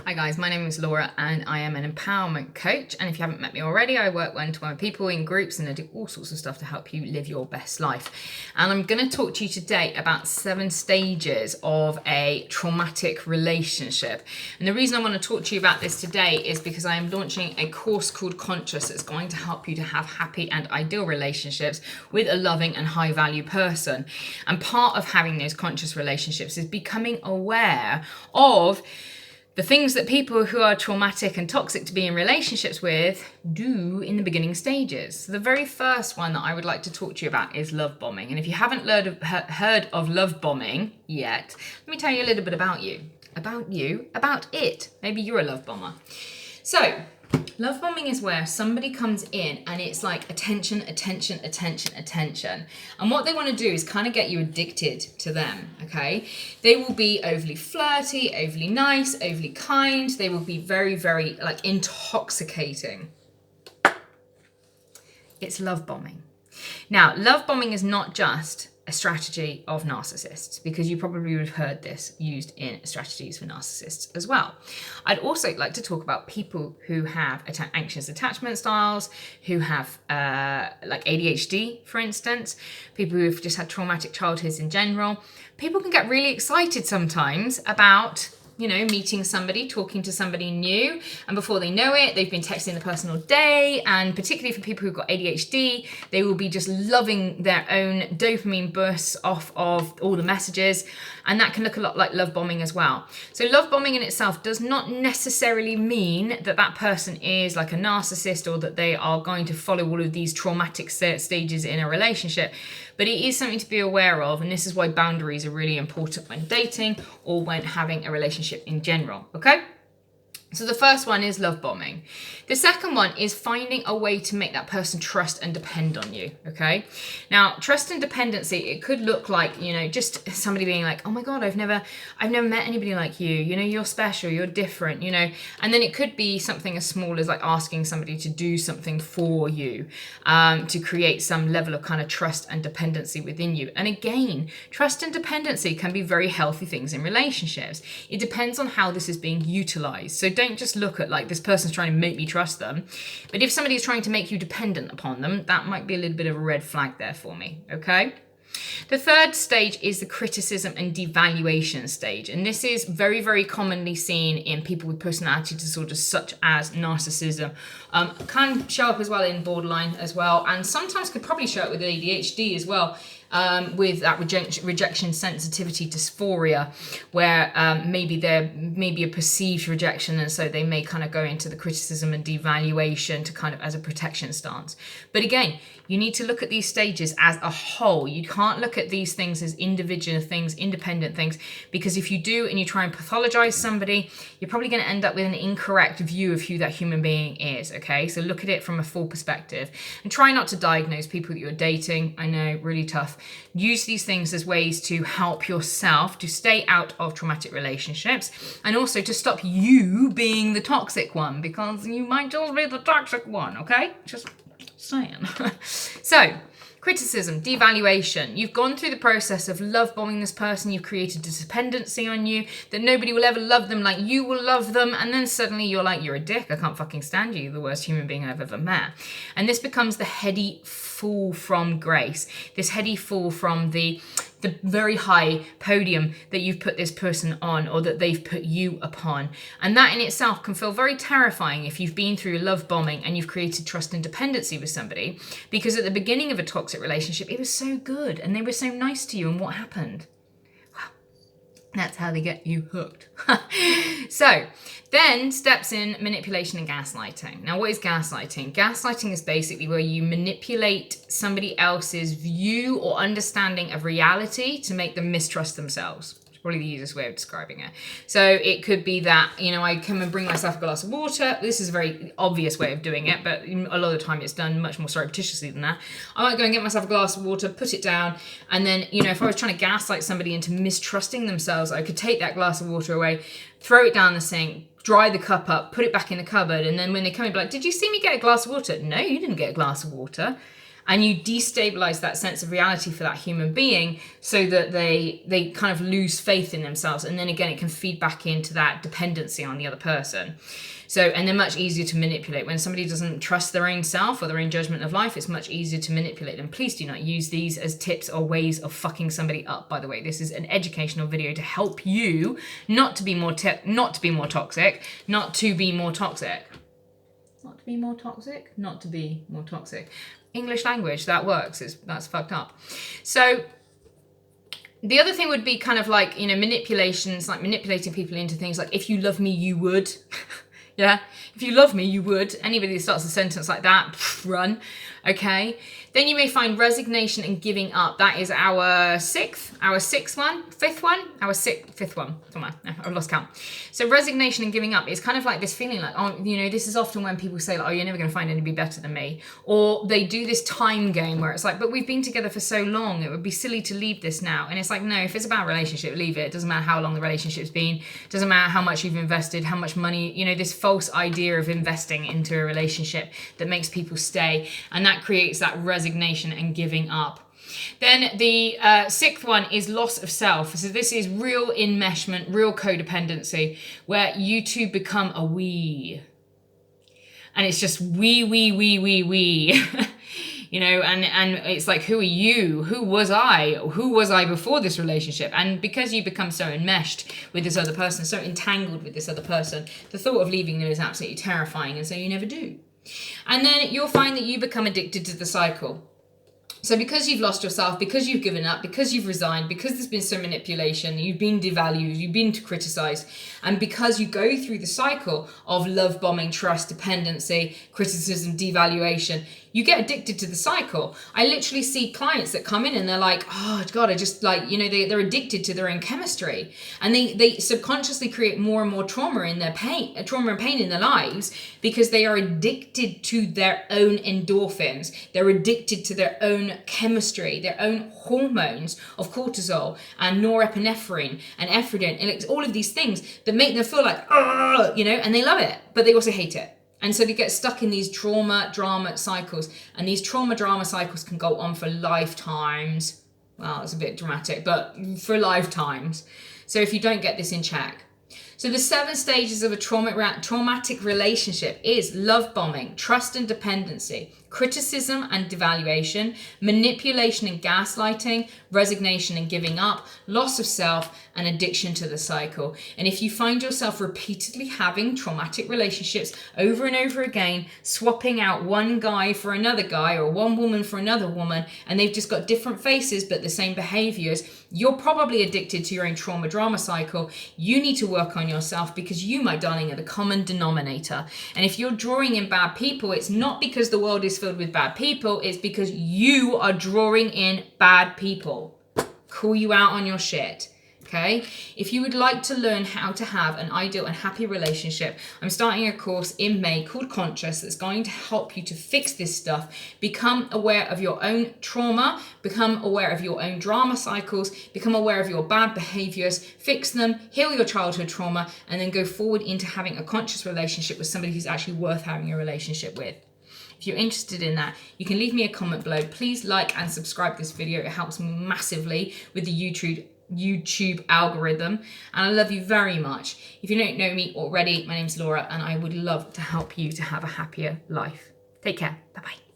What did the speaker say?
Hi guys, my name is Laura and I am an empowerment coach, and if you haven't met me already, I work one-to-one with people in groups and I do all sorts of stuff to help you live your best life. And I'm going to talk to you today about 7 stages of a traumatic relationship. And the reason I want to talk to you about this today is because I am launching a course called Conscious that's going to help you to have happy and ideal relationships with a loving and high value person. And part of having those conscious relationships is becoming aware of the things that people who are traumatic and toxic to be in relationships with do in the beginning stages. So the very first one that I would like to talk to you about is love bombing. And if you haven't heard of love bombing yet, let me tell you a little bit about you, about it. Maybe you're a love bomber. So love bombing is where somebody comes in and it's like attention. And what they want to do is kind of get you addicted to them, okay? They will be overly flirty, overly nice, overly kind. They will be very, very like intoxicating. It's love bombing. Now, love bombing is not just a strategy of narcissists, because you probably would have heard this used in strategies for narcissists as well. I'd also like to talk about people who have anxious attachment styles, who have like ADHD, for instance, people who've just had traumatic childhoods in general. People can get really excited sometimes about meeting somebody, talking to somebody new, and before they know it, they've been texting the person all day. And particularly for people who've got ADHD, they will be just loving their own dopamine bursts off of all the messages, and that can look a lot like love bombing as well. So love bombing in itself does not necessarily mean that that person is like a narcissist or that they are going to follow all of these traumatic stages in a relationship, but it is something to be aware of, and this is why boundaries are really important when dating or when having a relationship in general, okay? So the first one is love bombing. The second one is finding a way to make that person trust and depend on you, okay? Now, trust and dependency, it could look like, just somebody being like, oh my God, I've never met anybody like you. You're special, you're different, And then it could be something as small as like asking somebody to do something for you, to create some level of kind of trust and dependency within you. And again, trust and dependency can be very healthy things in relationships. It depends on how this is being utilized. So don't just look at like this person's trying to make me trust them. But if somebody is trying to make you dependent upon them, that might be a little bit of a red flag there for me, okay? The third stage is the criticism and devaluation stage. And this is very, very commonly seen in people with personality disorders such as narcissism. Can show up as well in borderline as well, and sometimes could probably show up with ADHD as well. With that rejection sensitivity dysphoria, where maybe there may be a perceived rejection, and so they may kind of go into the criticism and devaluation to kind of as a protection stance. But again, you need to look at these stages as a whole. You can't look at these things as individual things, independent things, because if you do and you try and pathologize somebody, you're probably going to end up with an incorrect view of who that human being is, okay? So look at it from a full perspective and try not to diagnose people that you're dating. I know, really tough. Use these things as ways to help yourself to stay out of traumatic relationships, and also to stop you being the toxic one, because you might just be the toxic one, okay? Just saying. So, criticism, devaluation. You've gone through the process of love bombing this person. You've created a dependency on you that nobody will ever love them like you will love them. And then suddenly you're like, you're a dick. I can't fucking stand you. You're the worst human being I've ever met. And this becomes the heady fall from grace. This heady fall from the very high podium that you've put this person on, or that they've put you upon. And that in itself can feel very terrifying if you've been through love bombing and you've created trust and dependency with somebody, because at the beginning of a toxic relationship, it was so good and they were so nice to you, and what happened? Wow, that's how they get you hooked. So then steps in manipulation and gaslighting. Now, what is gaslighting? Gaslighting is basically where you manipulate somebody else's view or understanding of reality to make them mistrust themselves. It's probably the easiest way of describing it. So it could be that, I come and bring myself a glass of water. This is a very obvious way of doing it, but a lot of the time it's done much more surreptitiously than that. I might go and get myself a glass of water, put it down, and then, if I was trying to gaslight somebody into mistrusting themselves, I could take that glass of water away, throw it down the sink, dry the cup up, put it back in the cupboard, and then when they come in, be like, did you see me get a glass of water? No, you didn't get a glass of water. and you destabilize that sense of reality for that human being so that they kind of lose faith in themselves. And then again, it can feed back into that dependency on the other person. So, and they're much easier to manipulate. When somebody doesn't trust their own self or their own judgment of life, it's much easier to manipulate them. Please do not use these as tips or ways of fucking somebody up, by the way. This is an educational video to help you not to be more toxic. Not to be more toxic. Not to be more toxic. English language, that works. That's fucked up. So the other thing would be kind of like, manipulations, like manipulating people into things like, if you love me, you would. Yeah, if you love me, you would. Anybody that starts a sentence like that, run. Okay. Then you may find resignation and giving up. That is our fifth one. Somewhere. I've lost count. So resignation and giving up is kind of like this feeling like, this is often when people say like, oh, you're never going to find anybody better than me. Or they do this time game where it's like, but we've been together for so long. It would be silly to leave this now. And it's like, no, if it's about a relationship, leave it. It doesn't matter how long the relationship's been. It doesn't matter how much you've invested, how much money, this false idea of investing into a relationship that makes people stay. And that creates that resignation and giving up. Then the sixth one is loss of self. So this is real enmeshment, real codependency, where you two become a we. And it's just we. And it's like, who are you? Who was I? Who was I before this relationship? And because you become so enmeshed with this other person, so entangled with this other person, the thought of leaving them is absolutely terrifying. And so you never do. And then you'll find that you become addicted to the cycle. So because you've lost yourself, because you've given up, because you've resigned, because there's been some manipulation, you've been devalued, you've been criticized, and because you go through the cycle of love bombing, trust, dependency, criticism, devaluation, you get addicted to the cycle. I literally see clients that come in and they're like, oh God, I just like, they're addicted to their own chemistry. And they subconsciously create more and more trauma and pain in their lives because they are addicted to their own endorphins. They're addicted to their own chemistry, their own hormones of cortisol and norepinephrine and ephedrine. And it's all of these things that make them feel like, and they love it, but they also hate it. And so they get stuck in these trauma-drama cycles. And these trauma-drama cycles can go on for lifetimes. Well, it's a bit dramatic, but for lifetimes. So if you don't get this in check. So the 7 stages of a traumatic relationship is love bombing, trust and dependency, criticism and devaluation, manipulation and gaslighting, resignation and giving up, loss of self, and addiction to the cycle. And if you find yourself repeatedly having traumatic relationships over and over again, swapping out one guy for another guy or one woman for another woman, and they've just got different faces but the same behaviors, you're probably addicted to your own trauma drama cycle. You need to work on yourself because you, my darling, are the common denominator. And if you're drawing in bad people, it's not because the world is filled with bad people, it's because you are drawing in bad people. Call you out on your shit. Okay, if you would like to learn how to have an ideal and happy relationship, I'm starting a course in May called Conscious that's going to help you to fix this stuff, become aware of your own trauma, become aware of your own drama cycles, become aware of your bad behaviors, fix them, heal your childhood trauma, and then go forward into having a conscious relationship with somebody who's actually worth having a relationship with. If you're interested in that, you can leave me a comment below. Please like and subscribe this video. It helps me massively with the YouTube algorithm, and I love you very much. If you don't know me already, my name's Laura and I would love to help you to have a happier life. Take care. Bye-bye.